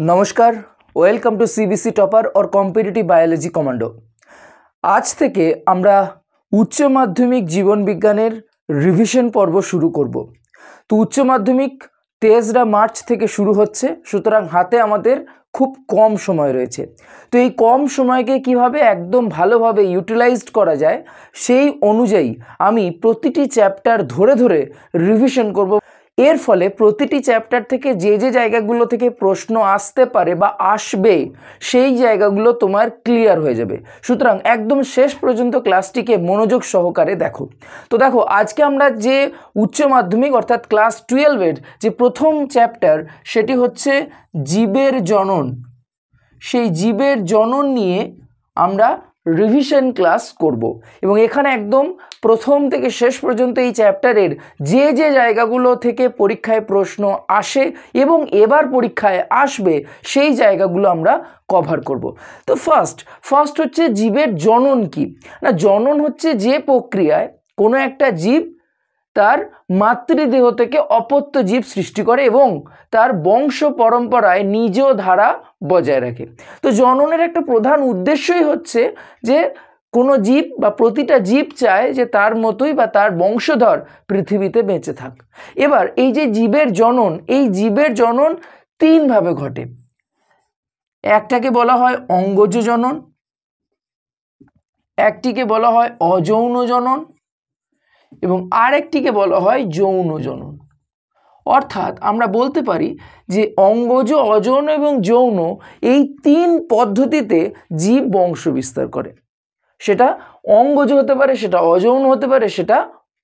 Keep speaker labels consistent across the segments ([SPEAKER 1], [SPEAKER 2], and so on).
[SPEAKER 1] নমস্কার, welcome to CBC topper और competitive biology commando. আজ থেকে আমরা উচ্চ মাধ্যমিক জীবন বিজ্ঞানের রিভিশন পর্ব শুরু করব। তো উচ্চ মাধ্যমিক 23 মার্চ থেকে শুরু হচ্ছে, সুতরাং হাতে আমাদের খুব কম সময় রয়েছে। তো এই কম সময়কে কিভাবে একদম ভালোভাবে ইউটিলাইজড করা যায় সেই অনুযায়ী আমি প্রতিটি চ্যাপ্টার ধরে ধরে রিভিশন করব। এর ফলে প্রতিটি চ্যাপ্টার থেকে যে যে জায়গাগুলো থেকে প্রশ্ন আসতে পারে বা আসবে সেই জায়গাগুলো তোমার ক্লিয়ার হয়ে যাবে। সুতরাং একদম শেষ পর্যন্ত ক্লাসটিকে মনোযোগ সহকারে দেখো। তো দেখো, আজকে আমরা যে উচ্চ মাধ্যমিক অর্থাৎ ক্লাস 12-এর যে প্রথম চ্যাপ্টার সেটি হচ্ছে জীবের জনন। সেই জীবের জনন নিয়ে আমরা রিভিশন ক্লাস করব এবং এখানে একদম প্রথম থেকে শেষ পর্যন্ত এই চ্যাপ্টারের যে যে জায়গাগুলো থেকে পরীক্ষায় প্রশ্ন আসে এবং এবার পরীক্ষায় আসবে সেই জায়গাগুলো আমরা কভার করব। তো ফার্স্ট হচ্ছে জীবের জনন কি না। জনন হচ্ছে যে প্রক্রিয়ায় কোনো একটা জীব তার মাতৃদেহ থেকে অপত্য জীব সৃষ্টি করে এবং তার বংশ পরম্পরায় নিজ ধারা বজায় রাখে। তো জননের একটা প্রধান উদ্দেশ্যই হচ্ছে যে কোনো জীব বা প্রতিটা জীব চায় যে তার মতোই বা তার বংশধর পৃথিবীতে বেঁচে থাক। এবার এই যে জীবের জনন, এই জীবের জনন তিনভাবে ঘটে। একটাকে বলা হয় অঙ্গজ জনন, একটিকে বলা হয় অযৌন জনন এবং আরেকটিকে বলা হয় যৌন জনন। অর্থাৎ আমরা বলতে পারি যে অঙ্গজ, অযৌন এবং যৌন এই তিন পদ্ধতিতে জীব বংশ বিস্তার করে। সেটা অঙ্গজ হতে পারে, সেটা অযৌন হতে পারে, সেটা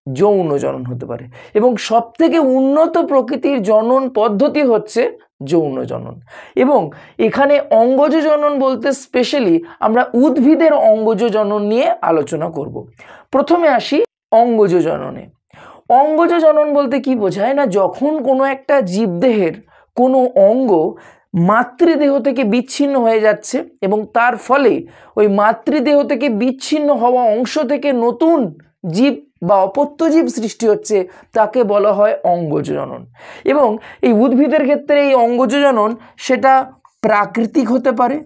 [SPEAKER 1] যৌন জনন হতে পারে এবং সবথেকে উন্নত প্রকৃতির জনন পদ্ধতি হচ্ছে যৌন জনন। এবং এখানে অঙ্গজ জনন বলতে স্পেশালি আমরা উদ্ভিদের অঙ্গজ জনন নিয়ে আলোচনা করব। প্রথমে আসি অঙ্গজ জননে। অঙ্গজ জনন বলতে কি বোঝায় না, যখন কোনো একটা জীবদেহের কোনো অঙ্গ মাতৃদেহ থেকে বিচ্ছিন্ন হয়ে যাচ্ছে এবং তার ফলে ওই মাতৃদেহ থেকে বিচ্ছিন্ন হওয়া অংশ থেকে নতুন জীব বা অপত্য জীব সৃষ্টি হচ্ছে, তাকে বলা হয় অঙ্গজ জনন। এবং এই উদ্ভিদের ক্ষেত্রে এই অঙ্গজ জনন সেটা প্রাকৃতিক হতে পারে,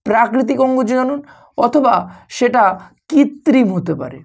[SPEAKER 1] প্রাকৃতিক অঙ্গজ জনন, অথবা সেটা কৃত্রিম হতে পারে।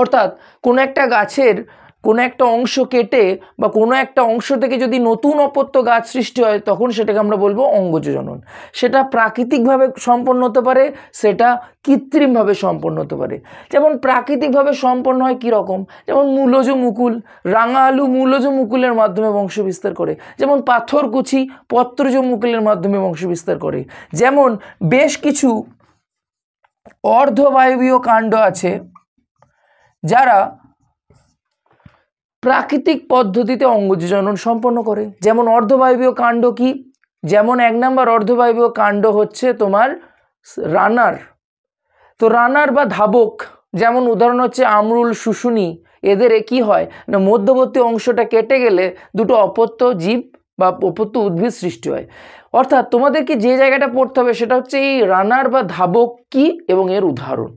[SPEAKER 1] অর্থাৎ কোনো একটা গাছের কোনো একটা অংশ কেটে বা কোনো একটা অংশ থেকে যদি নতুন অপত্য গাছ সৃষ্টি হয় তখন সেটাকে আমরা বলবো অঙ্গজ জনন। সেটা প্রাকৃতিকভাবে সম্পন্ন হতে পারে, সেটা কৃত্রিমভাবে সম্পন্ন হতে পারে। যেমন প্রাকৃতিকভাবে সম্পন্ন হয় কীরকম, যেমন মূলজ মুকুল, রাঙা আলু মূলজ মুকুলের মাধ্যমে বংশ বিস্তার করে। যেমন পাথরকুচি পত্রজ মুকুলের মাধ্যমে বংশ বিস্তার করে। যেমন বেশ কিছু অর্ধবায়বীয় কাণ্ড আছে যারা প্রাকৃতিক পদ্ধতিতে অঙ্গজ জনন সম্পন্ন করে। যেমন অর্ধবায়বীয় কাণ্ড কি, যেমন 1 নম্বর অর্ধবায়বীয় কাণ্ড হচ্ছে তোমার রানার। তো রানার বা ধাবক, যেমন উদাহরণ হচ্ছে আমরুল, শুশুনি, এদের কি হয় না মধ্যবর্তী অংশটা কেটে গেলে দুটো অপত্য জীব বা অপত্য উদ্ভিদ সৃষ্টি হয়। অর্থাৎ তোমাদেরকে যে জায়গাটা পড়তে হবে সেটা হচ্ছে এই রানার বা ধাবক কি এবং এর উদাহরণ।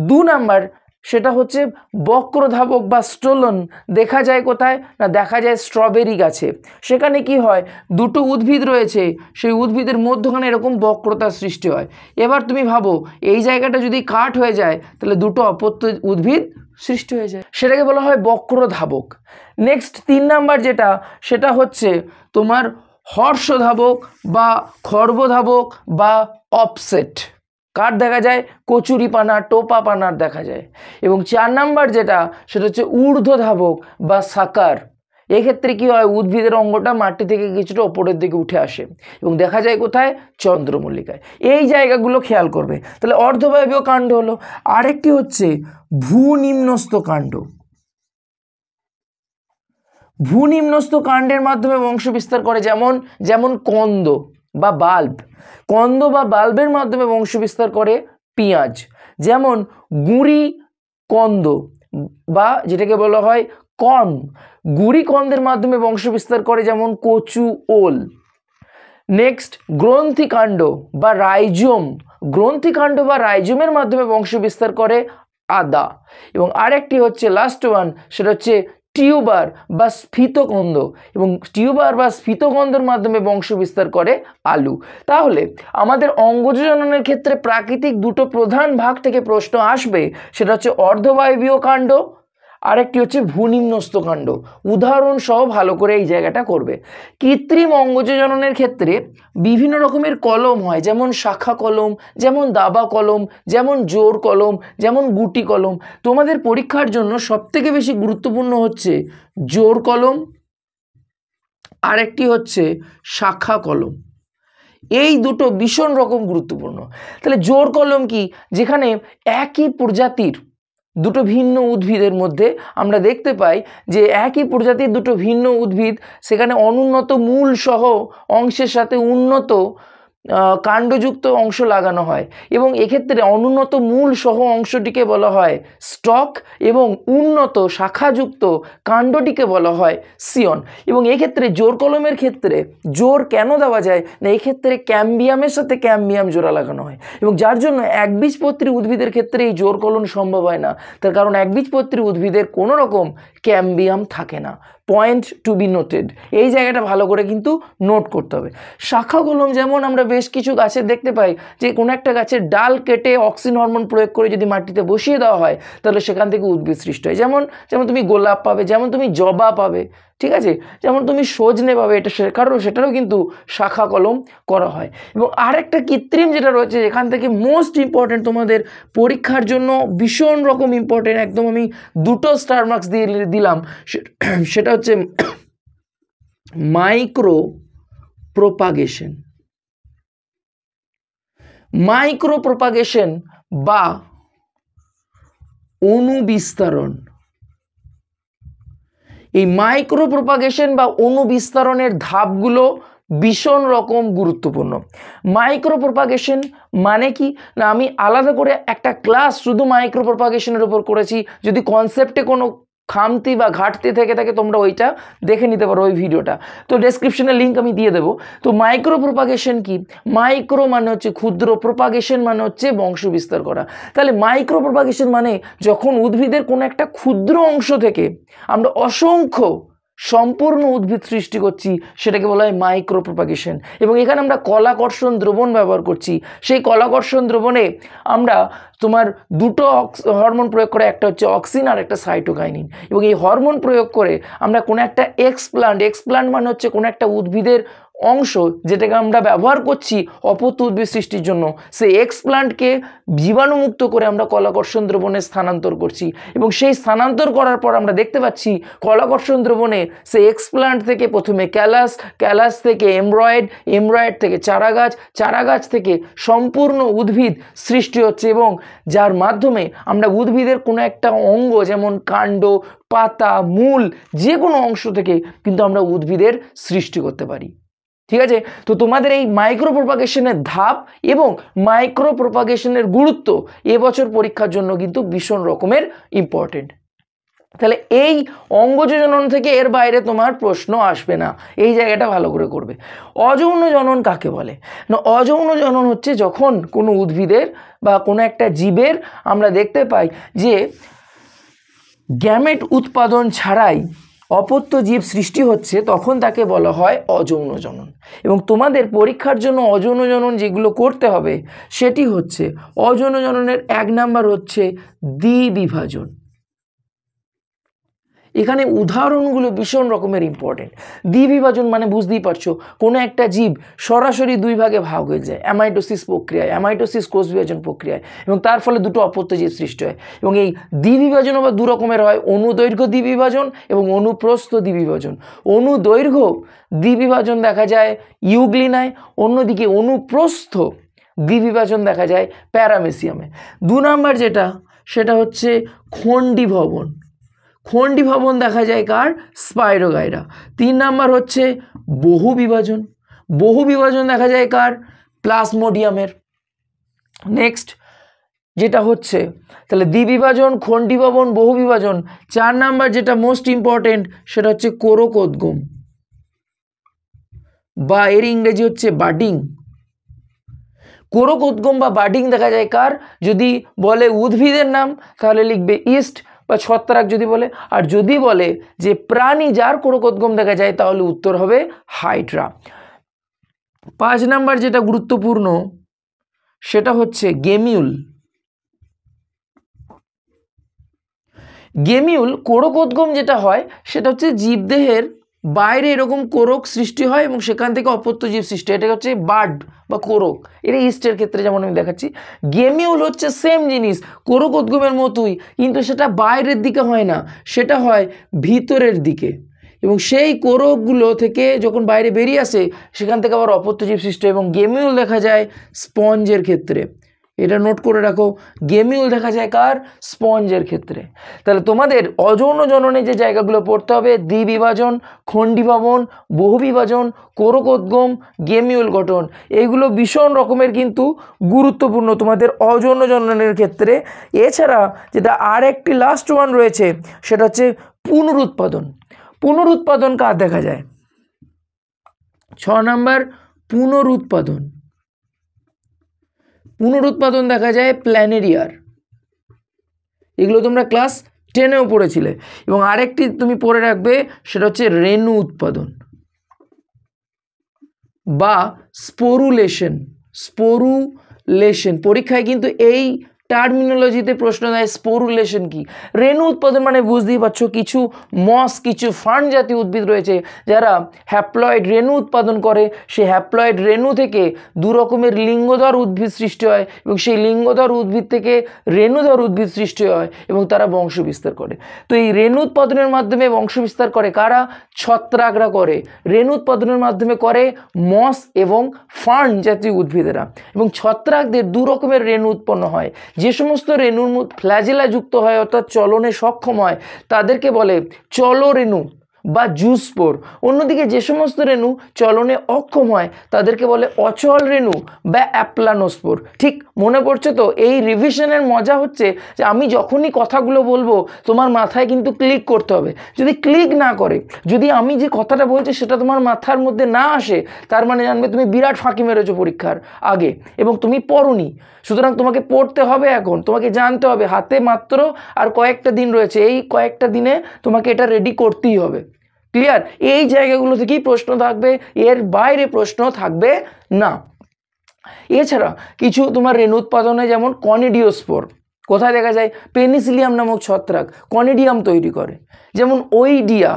[SPEAKER 1] 2 নম্বর সেটা হচ্ছে বক্রধাবক বা স্টোলন। দেখা যায় কোথায় না, দেখা যায় স্ট্রবেরি গাছে। সেখানে কি হয়, দুটো উদ্ভিদ রয়েছে, সেই উদ্ভিদের মধ্যখানে এরকম বক্রতার সৃষ্টি হয়। এবার তুমি ভাবো এই জায়গাটা যদি কাট হয়ে যায় তাহলে দুটো অপত্য উদ্ভিদ সৃষ্টি হয়ে যায়, সেটাকে বলা হয় বক্রধাবক। নেক্সট 3 নাম্বার যেটা, সেটা হচ্ছে তোমার হর্ষধাবক বা খর্বধাবক বা অফসেট। কার দেখা যায়, কচুরিপানা, টোপা পানার দেখা যায়। এবং 4 নাম্বার যেটা, সেটা হচ্ছে ঊর্ধ্বধাবক বা সাকার। এক্ষেত্রে কি হয়, উদ্ভিদের অঙ্গটা মাটি থেকে কিছুটা ওপরের দিকে উঠে আসে এবং দেখা যায় কোথায়, চন্দ্রমল্লিকায়। এই জায়গাগুলো খেয়াল করবে। তাহলে অর্ধবায়বীয় কাণ্ড হলো। আরেকটি হচ্ছে ভূনিম্নস্থ কাণ্ড। ভূনিম্নস্থ কাণ্ডের মাধ্যমে বংশ বিস্তার করে, যেমন কন্দ বা বাল্ব। কন্দ বা বাল্বের মাধ্যমে বংশ বিস্তার করে পেঁয়াজ। যেমন গুঁড়ি কন্দ বা যেটাকে বলা হয় কর্ন, গুঁড়ি কন্দের মাধ্যমে বংশ বিস্তার করে যেমন কচু, ওল। নেক্সট গ্রন্থিকাণ্ড বা রাইজোম, গ্রন্থিকাণ্ড বা রাইজোমের মাধ্যমে বংশ বিস্তার করে আদা। এবং আরেকটি হচ্ছে লাস্ট ওয়ান, সেটা হচ্ছে টিউবার বা স্ফীতকন্দ, এবং টিউবার বা স্ফীতকন্দর মাধ্যমে বংশ বিস্তার করে আলু। তাহলে আমাদের অঙ্গজ জননের ক্ষেত্রে প্রাকৃতিক দুটো প্রধান ভাগ থেকে প্রশ্ন আসবে, সেটা হচ্ছে অর্ধবায়বীয় কাণ্ড, আরেকটি হচ্ছে ভূনিম্নস্থ কাণ্ড। উদাহরণ সহ ভালো করে এই জায়গাটা করবে। কৃত্রিম অঙ্গজ জননের ক্ষেত্রে বিভিন্ন রকমের কলম হয়, যেমন শাখা কলম, যেমন দাবা কলম, যেমন জোড় কলম, যেমন গুটি কলম। তোমাদের পরীক্ষার জন্য সবথেকে বেশি গুরুত্বপূর্ণ হচ্ছে জোড় কলম, আরেকটি হচ্ছে শাখা কলম। এই দুটো ভীষণ রকম গুরুত্বপূর্ণ। তাহলে জোড় কলম কি? যেখানে একই প্রজাতির দুটো ভিন্ন উদ্ভিদের মধ্যে আমরা দেখতে পাই যে একই প্রজাতির দুটো ভিন্ন উদ্ভিদ, সেখানে অনুন্নত মূল সহ অংশের সাথে উন্নত কাণ্ডযুক্ত অংশ লাগানো হয়, এবং এক্ষেত্রে অনুন্নত মূল সহ অংশটিকে বলা হয় স্টক, এবং উন্নত শাখাযুক্ত কাণ্ডটিকে বলা হয় সিয়ন। এবং এক্ষেত্রে জোড় কলমের ক্ষেত্রে জোড় কেন দেওয়া যায় না, এক্ষেত্রে ক্যাম্বিয়ামের সাথে ক্যাম্বিয়াম জোড়া লাগানো হয়, এবং যার জন্য একবীজপত্রী উদ্ভিদের ক্ষেত্রে এই জোড় কলম সম্ভব হয় না, তার কারণ একবীজপত্রী উদ্ভিদের কোনো রকম ক্যাম্বিয়াম থাকে না। পয়েন্ট টু বি নোটেড, এই জায়গাটা ভালো করে কিন্তু নোট করতে হবে। শাখা কলম যেমন আমরা বেশ কিছু গাছের দেখতে পাই যে কোনো একটা গাছের ডাল কেটে অক্সিন হরমোন প্রয়োগ করে যদি মাটিতে বসিয়ে দেওয়া হয়, তাহলে সেখান থেকে উদ্ভিদ সৃষ্টি হয়। যেমন তুমি গোলাপ পাবে, যেমন তুমি জবা পাবে, ঠিক আছে, যেমন তুমি সজনে পাবে, এটা সেটারও কিন্তু শাখা কলম করা হয়। এবং আরেকটা কৃত্রিম যেটা রয়েছে, এখান থেকে মোস্ট ইম্পর্টেন্ট তোমাদের পরীক্ষার জন্য ভীষণ রকম ইম্পর্টেন্ট, একদম আমি 2টো স্টার মার্কস দিয়ে দিলাম, সেটা হচ্ছে মাইক্রো প্রোপাগেশন। মাইক্রো প্রোপাগেশন বা অনুবিস্তারণ। এই মাইক্রো প্রোপাগেশন বা অনুবিস্তারণের ধাপগুলো ভীষণ রকম গুরুত্বপূর্ণ। মাইক্রো প্রোপাগেশন মানে কি না, আমি আলাদা করে একটা ক্লাস শুধু মাইক্রো প্রোপাগেশনের উপর করেছি, যদি কনসেপ্টে কোনো খামতি বা ঘাটতি থেকে থাকে তোমরা ওইটা দেখে নিতে পারো, ওই ভিডিওটা, তো ডেসক্রিপশনে লিঙ্ক আমি দিয়ে দেবো। তো মাইক্রো প্রোপাগেশন কি? মাইক্রো মানে হচ্ছে ক্ষুদ্র, প্রোপাগেশন মানে হচ্ছে বংশ বিস্তার করা। তাহলে মাইক্রো প্রোপাগেশন মানে যখন উদ্ভিদের কোনো একটা ক্ষুদ্র অংশ থেকে আমরা অসংখ্য সম্পূর্ণ উদ্ভিদ সৃষ্টি করছি, সেটাকে বলা হয় মাইক্রো প্রোপাগেশন। এবং এখানে আমরা কলাকর্ষণ দ্রবণ ব্যবহার করছি। সেই কলাকর্ষণ দ্রবণে আমরা তোমার দুটো হরমোন প্রয়োগ করে, একটা হচ্ছে অক্সিন আর একটা সাইটোকাইনিন, এবং এই হরমোন প্রয়োগ করে আমরা কোনো একটা এক্সপ্লান্ট মানে হচ্ছে কোনো একটা উদ্ভিদের অংশ যেটাকে আমরা ব্যবহার করছি অপত্য উদ্ভিদ সৃষ্টির জন্য, সেই এক্সপ্লান্টকে জীবাণুমুক্ত করে আমরা কলাকর্ষণ দ্রবণে স্থানান্তর করছি। এবং সেই স্থানান্তর করার পর আমরা দেখতে পাচ্ছি কলাকর্ষণ দ্রবণে সেই এক্সপ্লান্ট থেকে প্রথমে ক্যালাস থেকে এমব্রয়েড থেকে চারাগাছ থেকে সম্পূর্ণ উদ্ভিদ সৃষ্টি হচ্ছে, এবং যার মাধ্যমে আমরা উদ্ভিদের কোনো একটা অঙ্গ, যেমন কাণ্ড, পাতা, মূল, যে কোনো অংশ থেকে কিন্তু আমরা উদ্ভিদের সৃষ্টি করতে পারি। ঠিক আছে, তো তোমাদের এই মাইক্রো প্রোপাগেশনের ধাপ এবং মাইক্রো প্রোপাগেশনের গুরুত্ব এবছর পরীক্ষার জন্য কিন্তু ভীষণ রকমের ইম্পর্টেন্ট। তাহলে এই অঙ্গজ জনন থেকে এর বাইরে তোমার প্রশ্ন আসবে না, এই জায়গাটা ভালো করে করবে। অযৌন জনন কাকে বলে না, অযৌন জনন হচ্ছে যখন কোনো উদ্ভিদের বা কোনো একটা জীবের আমরা দেখতে পাই যে গ্যামেট উৎপাদন ছাড়াই অপত্য জীব সৃষ্টি হচ্ছে, তখন তাকে বলা হয় অযৌন জনন। এবং তোমাদের পরীক্ষার জন্য অযৌন জনন যেগুলো করতে হবে সেটি হচ্ছে, অযৌন জননের 1 নাম্বার হচ্ছে দ্বিবিভাজন। এখানে উদাহরণগুলো ভীষণ রকমের ইম্পর্টেন্ট। দ্বিবিভাজন মানে বুঝতেই পারছো, কোনো একটা জীব সরাসরি 2 ভাগে ভাগ হয়ে যায় অ্যামাইটোসিস প্রক্রিয়ায়, অ্যামাইটোসিস কোষ বিভাজন প্রক্রিয়ায়, এবং তার ফলে দুটো অপত্য জীব সৃষ্টি হয়। এবং এই দ্বিবিভাজন আবার 2 রকমের হয়, অনুদৈর্ঘ্য দ্বিবিভাজন এবং অনুপ্রস্থ দ্বিবিভাজন। অনুদৈর্ঘ্য দ্বিবিভাজন দেখা যায় ইউগ্লিনায়, অন্যদিকে অনুপ্রস্থ দ্বিবিভাজন দেখা যায় প্যারামেসিয়ামে। 2 নাম্বার যেটা, সেটা হচ্ছে খণ্ডীভবন। খণ্ডীভবন দেখা যায় কার? স্পাইরোগাইরা। 3 নাম্বার হচ্ছে বহু বিভাজন দেখা যায় কার? প্লাজমোডিয়ামের। নেক্সট যেটা হচ্ছে, তাহলে দ্বিবিভাজন, খণ্ডীভবন, বহু বিভাজন। 4 নাম্বার যেটা মোস্ট ইম্পর্টেন্ট, সেটা হচ্ছে কোরকোদ্গম, বা এর ইংরেজি হচ্ছে বাডিং। কোরকোদ্গম বা বাডিং দেখা যায় কার? যদি বলে উদ্ভিদের নাম তাহলে লিখবে ইস্ট, বা ছত্রাক যদি বলে, আর যদি বলে যে প্রাণী যার কোরকোদ্গম দেখা যায় তাহলে উত্তর হবে হাইড্রা। 5 নাম্বার যেটা গুরুত্বপূর্ণ সেটা হচ্ছে গেমিউল। গেমিউল কোরকোদ্গম যেটা হয় সেটা হচ্ছে জীবদেহের বাইরে এরকম কোরক সৃষ্টি হয় এবং সেখান থেকে অপত্য জীব সৃষ্টি হয়, এটা হচ্ছে বার্ড বা কোরক, এটা ইস্টের ক্ষেত্রে যেমন আমি দেখাচ্ছি। গেমিউল হচ্ছে সেম জিনিস, কোরকোদ্গমের মতোই, কিন্তু সেটা বাইরের দিকে হয় না, সেটা হয় ভিতরের দিকে, এবং সেই কোরকগুলো থেকে যখন বাইরে বেরিয়ে আসে সেখান থেকে আবার অপত্য জীব সৃষ্টি হয়। এবং গেমিউল দেখা যায় স্পঞ্জের ক্ষেত্রে, এটা নোট করে রাখো, গেমিউল দেখা যায় কার? স্পঞ্জের ক্ষেত্রে। তাহলে তোমাদের অযৌন জননে যে জায়গাগুলো পড়তে হবে, দ্বিবিভাজন, খণ্ডীভবন, বহুবিভাজন, কোরকোদ্গম, গেমিউল গঠন, এইগুলো ভীষণ রকমের কিন্তু গুরুত্বপূর্ণ তোমাদের অযৌন জননের ক্ষেত্রে। এছাড়া যেটা আর একটি লাস্ট ওয়ান রয়েছে সেটা হচ্ছে পুনরুৎপাদন। পুনরুৎপাদন কার দেখা যায়? 6 নাম্বার পুনরুৎপাদন। পুনরুৎপাদন দেখা যায় প্ল্যানেরিয়ার, এগুলো তোমরা ক্লাস 10এও পড়েছিলে। এবং আরেকটি তুমি পড়ে রাখবে সেটা হচ্ছে রেণু উৎপাদন বা স্পোরুলেশন। স্পোরুলেশন পরীক্ষায় কিন্তু এই টার্মিনোলজিতে প্রশ্ন দেয়, স্পোরুলেশন কি? রেণু উৎপাদন মানে বুঝতেই পারছো, কিছু মস, কিছু ফার্ন জাতীয় উদ্ভিদ রয়েছে যারা হ্যাপ্লয়েড রেণু উৎপাদন করে, সেই হ্যাপ্লয়েড রেণু থেকে দু রকমের লিঙ্গধর উদ্ভিদ সৃষ্টি হয় এবং সেই লিঙ্গধর উদ্ভিদ থেকে রেণুধর উদ্ভিদ সৃষ্টি হয় এবং তারা বংশ বিস্তার করে। তো এই রেণু উৎপাদনের মাধ্যমে বংশ বিস্তার করে কারা? ছত্রাকরা করে। রেণু উৎপাদনের মাধ্যমে করে মস এবং ফার্ন জাতীয় উদ্ভিদেরা। এবং ছত্রাকদের দু রকমের রেণু উৎপন্ন হয়, যে সমস্ত রেণুর ফ্ল্যাজেলা যুক্ত হয় অর্থাৎ চলনে সক্ষম হয় তাদেরকে বলে চলরেণু বা জুস্পোর। অন্যদিকে যে সমস্ত রেণু চলনে অক্ষম হয় তাদেরকে বলে অচল রেণু বা অ্যাপ্লানোস্পোর। ঠিক মনে পড়ছে তো? এই রিভিশনের মজা হচ্ছে যে আমি যখনই কথাগুলো বলবো তোমার মাথায় কিন্তু ক্লিক করতে হবে। যদি ক্লিক না করে, যদি আমি যে কথাটা বলছি সেটা তোমার মাথার মধ্যে না আসে, তার মানে জানবে তুমি বিরাট ফাঁকি মেরেছো পরীক্ষার আগে এবং তুমি পড়োনি। সুতরাং তোমাকে পড়তে হবে, এখন তোমাকে জানতে হবে, হাতে মাত্র আর কয়েকটা দিন রয়েছে, এই কয়েকটা দিনে তোমাকে এটা রেডি করতেই হবে। ক্লিয়ার? এই জায়গাগুলো থেকেই প্রশ্ন থাকবে, এর বাইরে প্রশ্ন থাকবে না। এছাড়া কিছু তোমার রেণু উৎপাদনে যেমন কনিডিওস্পোর, কোথায় দেখা যায়? পেনিসিলিয়াম নামক ছত্রাক কনিডিয়াম তৈরি করে। যেমন ওইডিয়া,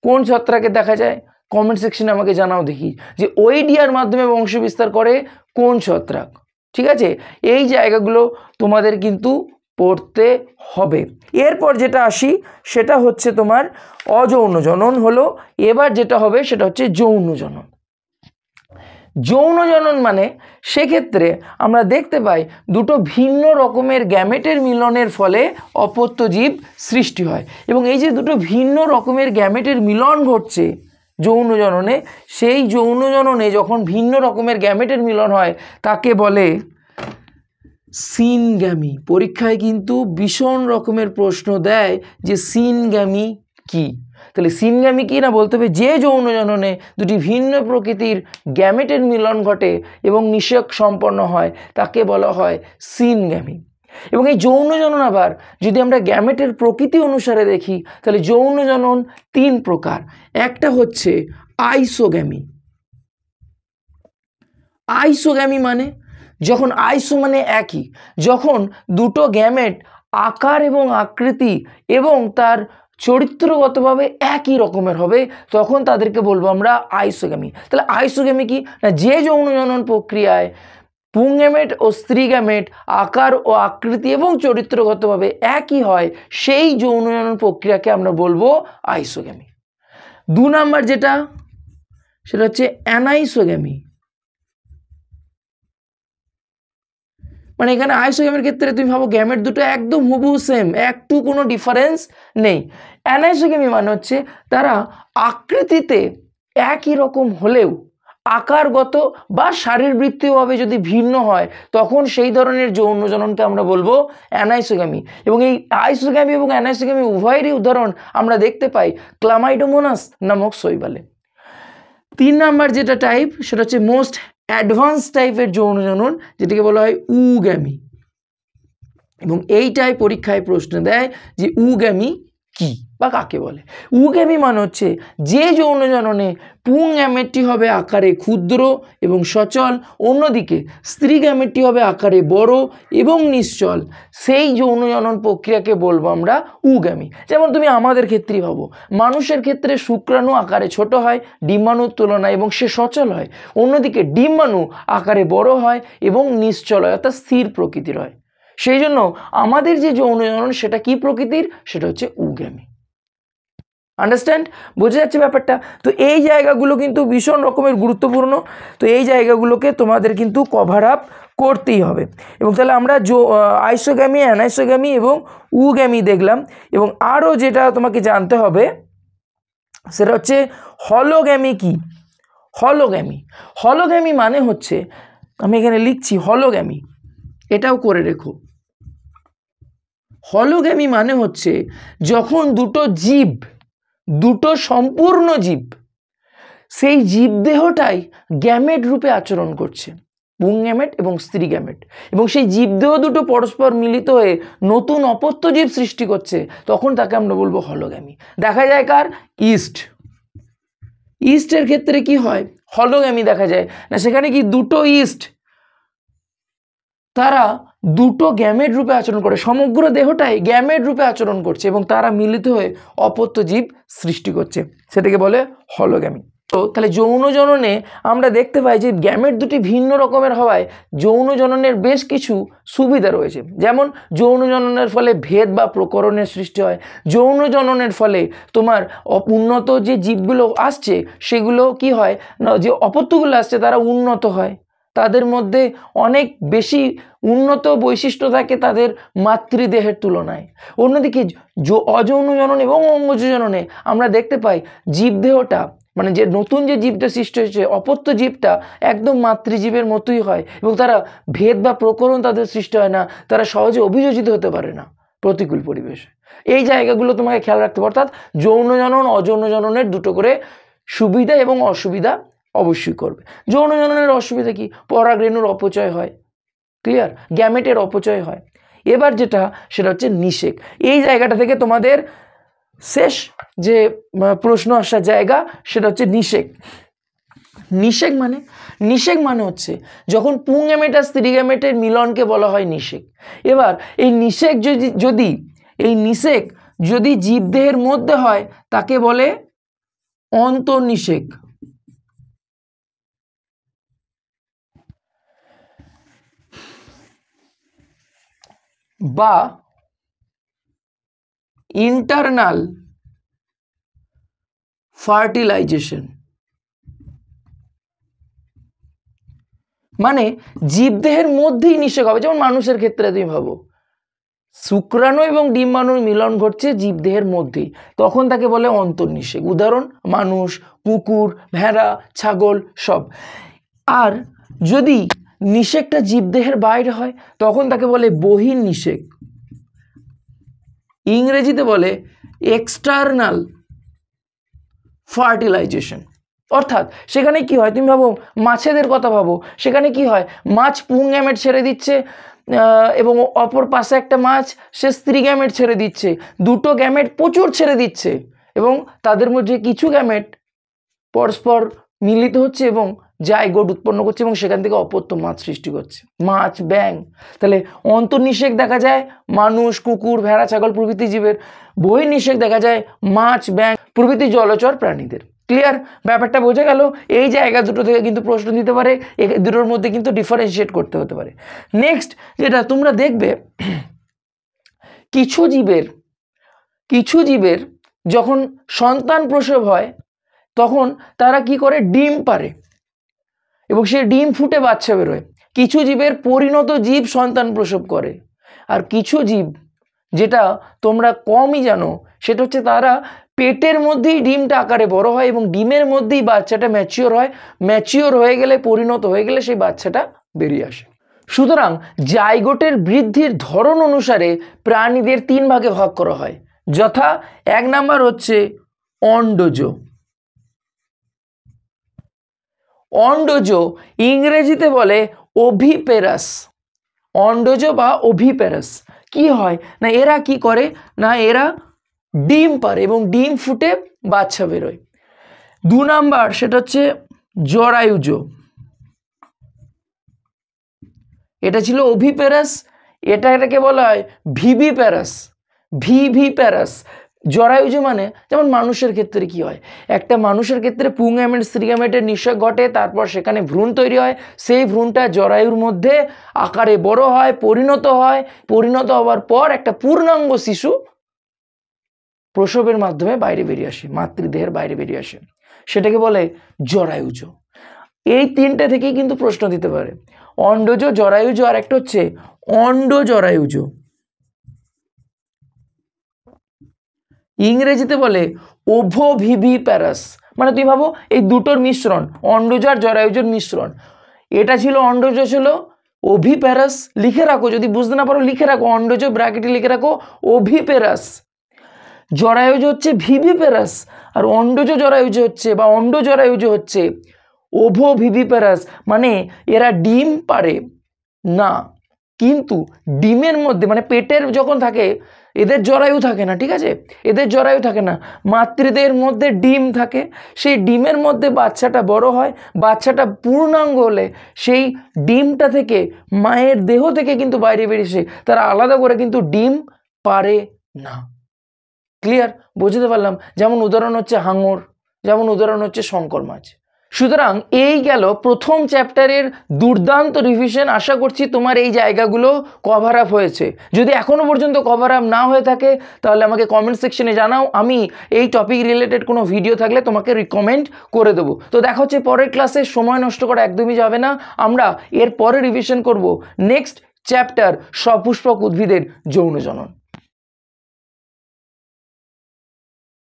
[SPEAKER 1] কোন ছত্রাকে দেখা যায়? কমেন্ট সেকশনে আমাকে জানাও দেখি যে ওইডিয়ার মাধ্যমে বংশ বিস্তার করে কোন ছত্রাক। ঠিক আছে, এই জায়গাগুলো তোমাদের কিন্তু পড়তে হবে। এরপর যেটা আসি সেটা হচ্ছে তোমার অযৌন জনন হলো। এবার যেটা হবে সেটা হচ্ছে যৌন জনন। যৌন জনন মানে সেক্ষেত্রে আমরা দেখতে পাই দুটো ভিন্ন রকমের গ্যামেটের মিলনের ফলে অপত্য জীব সৃষ্টি হয়। এবং এই যে দুটো ভিন্ন রকমের গ্যামেটের মিলন ঘটছে যৌন জননে, সেই যৌন জননে যখন ভিন্ন রকমের গ্যামেটের মিলন হয় তাকে বলে সিনগ্যামি। পরীক্ষায় কিন্তু ভীষণ রকমের প্রশ্ন দেয় যে সিনগ্যামি কি। তাহলে সিনগ্যামি কি না বলতে হবে যে যৌন জননে দুটি ভিন্ন প্রকৃতির গ্যামেটের মিলন ঘটে এবং নিষেক সম্পন্ন হয় তাকে বলা হয় সিনগ্যামি। এবং এই যৌন জনন আবার যদি আমরা গ্যামেটের প্রকৃতি অনুসারে দেখি তাহলে যৌন জনন 3 প্রকার। একটা হচ্ছে আইসোগ্যামি। আইসোগ্যামি মানে যখন আইসো মানে একই, যখন দুটো গ্যামেট আকার এবং আকৃতি এবং তার চরিত্রগতভাবে একই রকমের হবে তখন তাদেরকে বলবো আমরা আইসোগ্যামি। তাহলে আইসোগ্যামি কি না, যে যৌন জনন প্রক্রিয়ায় পুংগ্যামেট ও স্ত্রী গ্যামেট আকার ও আকৃতি এবং চরিত্রগতভাবে একই হয় সেই যৌন জনন প্রক্রিয়াকে আমরা বলবো আইসোগ্যামি। 2 নাম্বার যেটা সেটা হচ্ছে অ্যানাইসোগ্যামি। মানে এখানে আইসোগ্যামির ক্ষেত্রে তুমি ভাবো গ্যামেট দুটো একদম হুবহু সেম, একটু কোনো ডিফারেন্স নেই। অ্যানাইসোগ্যামি মানে হচ্ছে তারা আকৃতিতে একই রকম হলেও আকারগত বা শারীরবৃত্তীয়ভাবে যদি ভিন্ন হয় তখন সেই ধরনের যৌন জননকে আমরা বলবো অ্যানাইসোগ্যামি। এবং এই আইসোগ্যামি এবং অ্যানাইসোগ্যামি উভয়েরই উদাহরণ আমরা দেখতে পাই ক্লামাইডোমোনাস নামক শৈবালে। 3 নাম্বার যেটা টাইপ সেটা হচ্ছে মোস্ট অ্যাডভান্স টাইপের যৌন জনন, যেটাকে বলা হয় উগ্যামি। এবং এইটাই পরীক্ষায় প্রশ্ন দেয় যে উগ্যামি কি বা কাকে বলে। উগ্যামি মানে হচ্ছে যে যৌন জননে পুং গ্যামেটটি হবে আকারে ক্ষুদ্র এবং সচল, অন্যদিকে স্ত্রী গ্যামেটটি হবে আকারে বড় এবং নিশ্চল, সেই যৌন জনন প্রক্রিয়াকে বলবো আমরা উগ্যামি। যেমন তুমি আমাদের ক্ষেত্রেই ভাবো, মানুষের ক্ষেত্রে শুক্রাণু আকারে ছোট হয় ডিম্বাণুর তুলনায় এবং সে সচল হয়, অন্যদিকে ডিম্বাণু আকারে বড় হয় এবং নিশ্চল হয়, অর্থাৎ স্থির প্রকৃতির হয়। সেই জন্য আমাদের যে যৌন জনন সেটা কি প্রকৃতির, সেটা হচ্ছে উগ্যামি। আন্ডারস্ট্যান্ড, বোঝা যাচ্ছে ব্যাপারটা? তো এই জায়গাগুলো কিন্তু ভীষণ রকমের গুরুত্বপূর্ণ। তো এই জায়গাগুলোকে তোমাদের কিন্তু কভার আপ করতেই হবে। এবং তাহলে আমরা আইসোগ্যামি, অ্যানাইসোগ্যামি এবং উগ্যামি দেখলাম। এবং আরও যেটা তোমাকে জানতে হবে সেটা হচ্ছে হলোগ্যামি কি। হলোগ্যামি, হলোগ্যামি মানে হচ্ছে, আমি এখানে লিখছি হলোগ্যামি, এটাও করে রেখো। হলোগ্যামি মানে হচ্ছে যখন দুটো জীব, দুটো সম্পূর্ণ জীব, সেই জীবদেহটাই গ্যামেট রূপে আচরণ করছে, পুং গ্যামেট এবং স্ত্রী গ্যামেট, এবং সেই জীবদেহ দুটো পরস্পর মিলিত হয়ে নতুন অপত্য জীব সৃষ্টি করছে, তখন তাকে আমরা বলবো হলোগ্যামি। দেখা যায় কার, ইস্ট, ইস্টের ক্ষেত্রে কি হয়, হলোগ্যামি দেখা যায় না, সেখানে কি দুটো ইস্ট তারা দুটো গ্যামেট রূপে আচরণ করে, সমগ্র দেহটাই গ্যামেট রূপে আচরণ করছে এবং তারা মিলিত হয়ে অপত্য জীব সৃষ্টি করছে, সেটাকে বলে হলোগ্যামি। তো তাহলে যৌন জননে আমরা দেখতে পাই যে গ্যামেট দুটি ভিন্ন রকমের হওয়ায় যৌন জননের বেশ কিছু সুবিধা রয়েছে। যেমন যৌন জননের ফলে ভেদ বা প্রকরণের সৃষ্টি হয়, যৌন জননের ফলে তোমার উন্নত যে জীবগুলো আসছে সেগুলো কি হয় না, যে অপত্যগুলো আসছে তারা উন্নত হয়, তাদের মধ্যে অনেক বেশি উন্নত বৈশিষ্ট্য থাকে তাদের মাতৃদেহের তুলনায়। অন্যদিকে অযৌন জনন এবং অঙ্গজ জননে আমরা দেখতে পাই জীবদেহটা, মানে যে নতুন যে জীবটা সৃষ্টি হয়েছে অপত্য জীবটা একদম মাতৃজীবের মতোই হয় এবং তারা ভেদ বা প্রকরণ তাদের সৃষ্টি হয় না, তারা সহজে অভিযোজিত হতে পারে না প্রতিকূল পরিবেশে। এই জায়গাগুলো তোমাকে খেয়াল রাখতে হবে। অর্থাৎ যৌন জনন অযৌন জননের দুটো করে সুবিধা এবং অসুবিধা অবশ্যই করবে। যৌন জননের অসুবিধা কি, পরাগরেণুর অপচয় হয়, ক্লিয়ার, গ্যামেটের অপচয় হয়। এবার যেটা সেটা হচ্ছে নিষেক। এই জায়গাটা থেকে তোমাদের শেষ যে প্রশ্ন আসার জায়গা সেটা হচ্ছে নিষেক। নিষেক মানে, নিষেক মানে হচ্ছে যখন পুং গ্যামেট আর স্ত্রী গ্যামেটের মিলনকে বলা হয় নিষেক। এবার এই নিষেক যদি জীবদেহের মধ্যে হয় তাকে বলে অন্তর্নিষেক বা ইন্টারনাল ফার্টিলাইজেশন। মানে জীবদেহের মধ্যেই নিষেক হবে। যেমন মানুষের ক্ষেত্রে তুমি ভাবো, শুক্রাণু এবং ডিম্বাণুর মিলন ঘটছে জীবদেহের মধ্যেই, তখন তাকে বলে অন্তর্নিষেক। উদাহরণ মানুষ, কুকুর, ভেড়া, ছাগল সব। আর যদি নিষেকটা জীবদেহের বাইরে হয় তখন তাকে বলে বহির্নিষেক, ইংরেজিতে বলে এক্সটার্নাল ফার্টিলাইজেশন। অর্থাৎ সেখানে কি হয়, তুমি ভাবো মাছেদের কথা ভাবো, সেখানে কি হয়, মাছ পুং গ্যামেট ছেড়ে দিচ্ছে এবং অপর পাশে একটা মাছ সে স্ত্রী গ্যামেট ছেড়ে দিচ্ছে, দুটো গ্যামেট প্রচুর ছেড়ে দিচ্ছে এবং তাদের মধ্যে কিছু গ্যামেট পরস্পর মিলিত হচ্ছে এবং জাইগোট উৎপন্ন করছে এবং সেখান থেকে অপত্য মাছ সৃষ্টি করছে, মাছ, ব্যাঙ। তাহলে অন্তর্নিষেক দেখা যায় মানুষ, কুকুর, ভেড়া, ছাগল প্রভৃতি জীবের, বহির্নিষেক দেখা যায় মাছ, ব্যাঙ প্রভৃতি জলচর প্রাণীদের। ক্লিয়ার, ব্যাপারটা বোঝা গেল? এই জায়গা দুটো থেকে কিন্তু প্রশ্ন দিতে পারে, এই দুটোর মধ্যে কিন্তু ডিফারেন্সিয়েট করতে হতে পারে। নেক্সট যেটা তোমরা দেখবে, কিছু জীবের যখন সন্তান প্রসব হয় তখন তারা কি করে, ডিম পারে এবং সে ডিম ফুটে বাচ্চা বেরোয়। কিছু জীবের পরিণত জীব সন্তান প্রসব করে, আর কিছু জীব যেটা তোমরা কমই জানো সেটা হচ্ছে তারা পেটের মধ্যেই ডিমটা আকারে বড় হয় এবং ডিমের মধ্যেই বাচ্চাটা ম্যাচিওর হয়, ম্যাচিওর হয়ে গেলে, পরিণত হয়ে গেলে সেই বাচ্চাটা বেরিয়ে আসে। সুতরাং জাইগোটের বৃদ্ধির ধরন অনুসারে প্রাণীদের 3 ভাগে ভাগ করা হয়, যথা 1 নাম্বার হচ্ছে অন্ডজ। অন্ডজ ইংরেজিতে বলে ওভিপেরাস, অন্ডজ বা ওভিপেরাস। কি হয় না এরা কি করে না এরা ডিম পারে এবং ডিম ফুটে বাচ্চা বেরোয়। 2 নাম্বার সেটা হচ্ছে জরায়ুজ, এটা ছিল ওভিপ্যারাস, এটাকে বলা হয় ভিভিপ্যারাস। ভিভিপ্যারাস জরায়ুজ মানে যেমন মানুষের ক্ষেত্রে কি হয়, একটা মানুষের ক্ষেত্রে পুং গ্যামেট স্ত্রী গ্যামেটের নিঃস্ব ঘটে, তারপর সেখানে ভ্রূণ তৈরি হয়, সেই ভ্রূণটা জরায়ুর মধ্যে আকারে বড় হয়, পরিণত হওয়ার পর একটা পূর্ণাঙ্গ শিশু প্রসবের মাধ্যমে বাইরে বেরিয়ে আসে, মাতৃদেহের বাইরে বেরিয়ে আসে, সেটাকে বলে জরায়ুজ। এই 3টে থেকেই কিন্তু প্রশ্ন দিতে পারে, অন্ডজ, জরায়ুজ আর একটা হচ্ছে অন্ডজরায়ুজ। ইংরেজিতে বলে ওভোভিভিপ্যারাস, মানে তুমি ভাবো এই দুটোর মিশ্রণ, অন্ডজ আর জরায়ুজের মিশ্রণ। এটা ছিল অন্ডজ, ছিল ওভিপ্যারাস, লিখে রাখো, যদি বুঝতে না পারো লিখে রাখো, অন্ডজ ব্র্যাকেটে লিখে রাখো ওভিপ্যারাস, জরায়ুজ হচ্ছে ভিভিপ্যারাস, আর অন্ডজ জরায়ুজ হচ্ছে বা অন্ডজরায়ুজ হচ্ছে ওভোভিভিপ্যারাস। মানে এরা ডিম পারে না, কিন্তু ডিমের মধ্যে মানে পেটের যখন থাকে এদের জরায়ু থাকে না, ঠিক আছে, এদের জরায়ু থাকে না, মাতৃদেহের মধ্যে ডিম থাকে, সেই ডিমের মধ্যে বাচ্চাটা বড় হয়, বাচ্চাটা পূর্ণাঙ্গ হলে সেই ডিমটা থেকে মায়ের দেহ থেকে কিন্তু বাইরে বেরিয়েছে, তারা আলাদা করে কিন্তু ডিম পারে না। ক্লিয়ার, বুঝতে পারলাম? যেমন উদাহরণ হচ্ছে হাঙর, যেমন উদাহরণ হচ্ছে শঙ্কর মাছ। সুতরাং এই গেল প্রথম চ্যাপ্টারের দুর্দান্ত রিভিশন। আশা করছি তোমার এই জায়গাগুলো কভার আপ হয়েছে। যদি এখনো পর্যন্ত কভার আপ না হয়ে থাকে তাহলে আমাকে কমেন্ট সেকশনে জানাও, আমি এই টপিক রিলেটেড কোনো ভিডিও থাকলে তোমাকে রিকমেন্ড করে দেবো। তো দেখা হচ্ছে পরের ক্লাসে, সময় নষ্ট করা একদমই যাবে না। আমরা এর পরে রিভিশন করব নেক্সট চ্যাপ্টার সপুষ্পক উদ্ভিদের যৌন জনন।